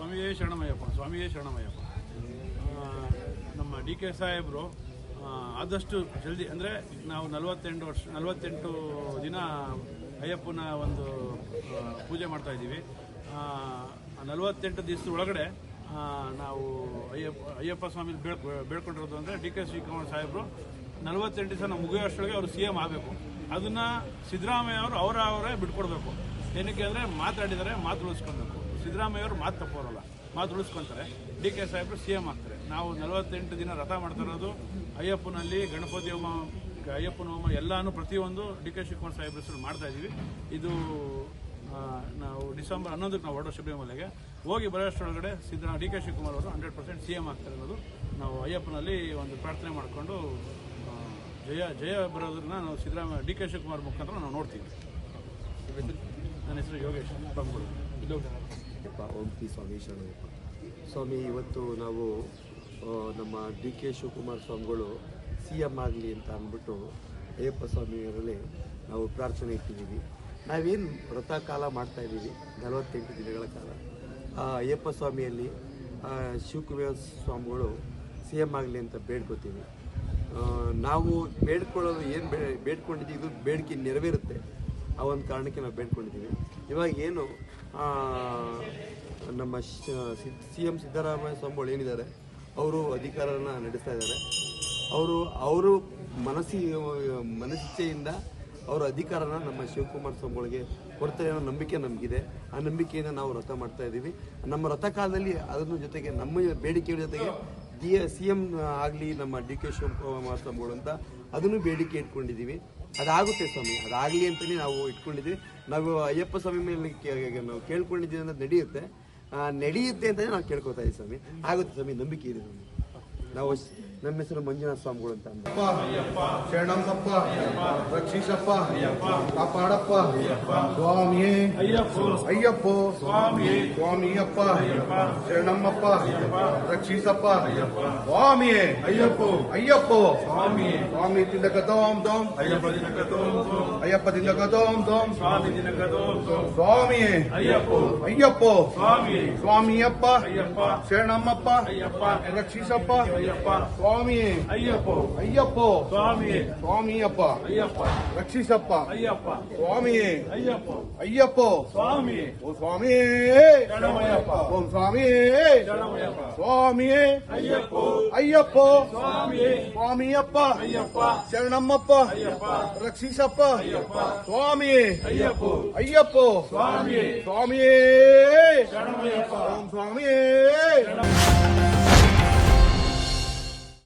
ಸ್ವಾಮಿಯೇ ಶರಣಮಯ್ಯಪ್ಪ, ಸ್ವಾಮಿಯೇ ಶರಣಮಯ್ಯಪ್ಪ. ನಮ್ಮ ಡಿ ಕೆ ಸಾಹೇಬರು ಆದಷ್ಟು ಜಲ್ದಿ ಅಂದರೆ ನಾವು 48 ದಿನ ಅಯ್ಯಪ್ಪನ ಒಂದು ಪೂಜೆ ಮಾಡ್ತಾ ಇದ್ದೀವಿ. 48 ದಿವಸದ ಒಳಗಡೆ ನಾವು ಅಯ್ಯಪ್ಪ ಸ್ವಾಮಿ ಬೇಡ್ಕೊಂಡಿರೋದು ಅಂದರೆ ಡಿ ಕೆ ಶಿವಕುಮಾರ್ ಸಾಹೇಬರು 48 ದಿವಸ ನಾವು ಮುಗಿಯೋಷ್ಟೊಳಗೆ ಅವರು CM ಆಗಬೇಕು. ಅದನ್ನು ಸಿದ್ದರಾಮಯ್ಯ ಅವರು ಅವರೇ ಬಿಟ್ಕೊಡ್ಬೇಕು. ಏನಕ್ಕೆ ಅಂದರೆ ಮಾತಾಡಿದರೆ ಮಾತು ಉಳಿಸ್ಕೊಳ್ಬೇಕು. ಸಿದ್ದರಾಮಯ್ಯ ಅವರು ಮಾತು ತಪ್ಪೋರಲ್ಲ, ಮಾತು ಉಳಿಸ್ಕೊಳ್ತಾರೆ. ಡಿ ಕೆ ಸಾಹೇಬರು CM ಆಗ್ತಾರೆ. ನಾವು 48 ದಿನ ರಥ ಮಾಡ್ತಾ ಇರೋದು ಅಯ್ಯಪ್ಪನಲ್ಲಿ ಗಣಪತಿ ಹೋಮ, ಅಯ್ಯಪ್ಪನ ಹೋಮ ಎಲ್ಲಾನು ಪ್ರತಿಯೊಂದು ಡಿ ಕೆ ಶಿವಕುಮಾರ್ ಸಾಹೇಬ್ರ ಹೆಸರು ಮಾಡ್ತಾ ಇದ್ದೀವಿ. ಇದು ನಾವು ಡಿಸೆಂಬರ್ 11ಕ್ಕೆ ನಾವು ಹೊರಡೋ ಶಬರಿಮಲೆಗೆ ಹೋಗಿ ಬರೋಷ್ಟರೊಳಗಡೆ ಡಿ ಕೆ ಶಿವಕುಮಾರ್ ಅವರು 100% CM ಆಗ್ತಾರೆ ಅನ್ನೋದು ನಾವು ಅಯ್ಯಪ್ಪನಲ್ಲಿ ಒಂದು ಪ್ರಾರ್ಥನೆ ಮಾಡಿಕೊಂಡು ಜಯ ಬರೋದನ್ನ ನಾವು ಸಿದ್ದರಾಮಯ್ಯ ಡಿ ಕೆ ಶಿವಕುಮಾರ್ ಮುಖಾಂತರ ನಾವು ನೋಡ್ತೀವಿ. ನನ್ನ ಹೆಸರು ಯೋಗೇಶ್ ಬಂದ್ಬಿಡು. ಓಂ ಶ್ರೀ ಸ್ವಾಮಿ ಶರಣಯ್ಯಪ್ಪ. ಸ್ವಾಮಿ, ಇವತ್ತು ನಾವು ನಮ್ಮ ಡಿ ಕೆ ಶಿವಕುಮಾರ್ ಸ್ವಾಮಿಗಳು CM ಆಗಲಿ ಅಂತ ಅಂದ್ಬಿಟ್ಟು ಅಯ್ಯಪ್ಪ ಸ್ವಾಮಿಯವರಲ್ಲಿ ನಾವು ಪ್ರಾರ್ಥನೆ ಇಟ್ಟಿದ್ದೀವಿ. ನಾವೇನು ವ್ರತ ಕಾಲ ಮಾಡ್ತಾ ಇದ್ದೀವಿ 48 ದಿನಗಳ ಕಾಲ. ಅಯ್ಯಪ್ಪ ಸ್ವಾಮಿಯಲ್ಲಿ ಶಿವಕುಮಾರ ಸ್ವಾಮಿಗಳು CM ಆಗಲಿ ಅಂತ ಬೇಡ್ಕೋತೀವಿ. ನಾವು ಬೇಡ್ಕೊಳ್ಳೋದು ಏನು ಬೇಡ್ಕೊಂಡಿದ್ದೀವಿ, ಇದು ಬೇಡಿಕೆ ನೆರವೇರುತ್ತೆ. ಆ ಒಂದು ಕಾರಣಕ್ಕೆ ನಾವು ಬೇಡ್ಕೊಂಡಿದ್ದೀವಿ. ಇವಾಗ ಏನು ನಮ್ಮ CM ಸಿದ್ದರಾಮಯ್ಯ ಸ್ವಾಮಿಗಳು ಏನಿದ್ದಾರೆ, ಅವರು ಅಧಿಕಾರನ ನಡೆಸ್ತಾ ಇದ್ದಾರೆ. ಅವರು ಮನಸ್ಸಿಚ್ಛೆಯಿಂದ ಅವರ ಅಧಿಕಾರನ ನಮ್ಮ ಶಿವಕುಮಾರ್ ಸ್ವಾಮಿಗಳಿಗೆ ಕೊಡ್ತಾರೆ ಅನ್ನೋ ನಂಬಿಕೆ ನಮಗಿದೆ. ಆ ನಂಬಿಕೆಯಿಂದ ನಾವು ವ್ರತ ಮಾಡ್ತಾ ಇದ್ದೀವಿ. ನಮ್ಮ ವ್ರತ ಕಾಲದಲ್ಲಿ ಅದರ ಜೊತೆಗೆ ನಮ್ಮ ಬೇಡಿಕೆಗಳ ಜೊತೆಗೆ CM ಆಗಲಿ ನಮ್ಮ ಡಿ ಕೆ ಶಿವಕುಮಾರ್ ಸ್ವಾಮಿಗಳು ಅಂತ ಅದನ್ನು ಬೇಡಿಕೆ ಇಟ್ಕೊಂಡಿದ್ದೀವಿ. ಅದಾಗುತ್ತೆ ಸ್ವಾಮಿ, ಅದಾಗಲಿ ಅಂತಲೇ ನಾವು ಇಟ್ಕೊಂಡಿದ್ದೀವಿ. ನಾವು ಅಯ್ಯಪ್ಪ ಸ್ವಾಮಿ ಮೇಲೆ ನಾವು ಕೇಳ್ಕೊಂಡಿದ್ದೀವಿ ಅನ್ನೋದು ನಡೆಯುತ್ತೆ ಅಂತಲೇ ನಾವು ಕೇಳ್ಕೊತಾ ಇದ್ದೀವಿ ಸ್ವಾಮಿ. ಆಗುತ್ತೆ ಸ್ವಾಮಿ, ನಂಬಿಕೆ ಇದೆ ಸ್ವಾಮಿ. ನಾವು ನಮ್ಮ ಹೆಸರು ಮಂಜುನಾಥ ಸ್ವಾಮಿಗಳು ಅಂತ ಶರಣಮ್ಮಪ್ಪ, ರಕ್ಷಿಸಪ್ಪ, ಕಾಪಾಡಪ್ಪ, ಸ್ವಾಮಿಯೇ ಅಯ್ಯಪ್ಪ, ಸ್ವಾಮಿಯಪ್ಪ, ಶರಣಮ್ಮಪ್ಪ, ರಕ್ಷಿಸಪ್ಪ, ಸ್ವಾಮಿಯೇ ಅಯ್ಯಪ್ಪ, ಸ್ವಾಮಿ ತಿಂದಕದೋಂ ದೋಂ, ಅಯ್ಯಪ್ಪ ತಿಂದಕದೋಂ ದೋಂ, ಸ್ವಾಮಿಯೇ ಅಯ್ಯಪ್ಪ, ಸ್ವಾಮಿಯಪ್ಪ, ಶರಣಮ್ಮಪ್ಪ, ರಕ್ಷಿಸಪ್ಪ, ಸ್ವಾಮಿಯೇ ಅಯ್ಯಪ್ಪ, ಸ್ವಾಮಿಯಪ್ಪ, ರಕ್ಷಿಸಪ್ಪ, ಸ್ವಾಮಿಯೇ ಅಯ್ಯಪ್ಪ, ಓ ಸ್ವಾಮಿಯೇ ಓಂ ಸ್ವಾಮಿಯೇ ಸ್ವಾಮಿಯೇ ಅಯ್ಯಪ್ಪ, ಸ್ವಾಮಿಯಪ್ಪ, ಶರಣಮ್ಮಪ್ಪ, ರಕ್ಷಿಸಪ್ಪ, ಸ್ವಾಮಿಯೇ ಅಯ್ಯಪ್ಪ, ಸ್ವಾಮಿಯೇ ಓಂ ಸ್ವಾಮಿಯೇ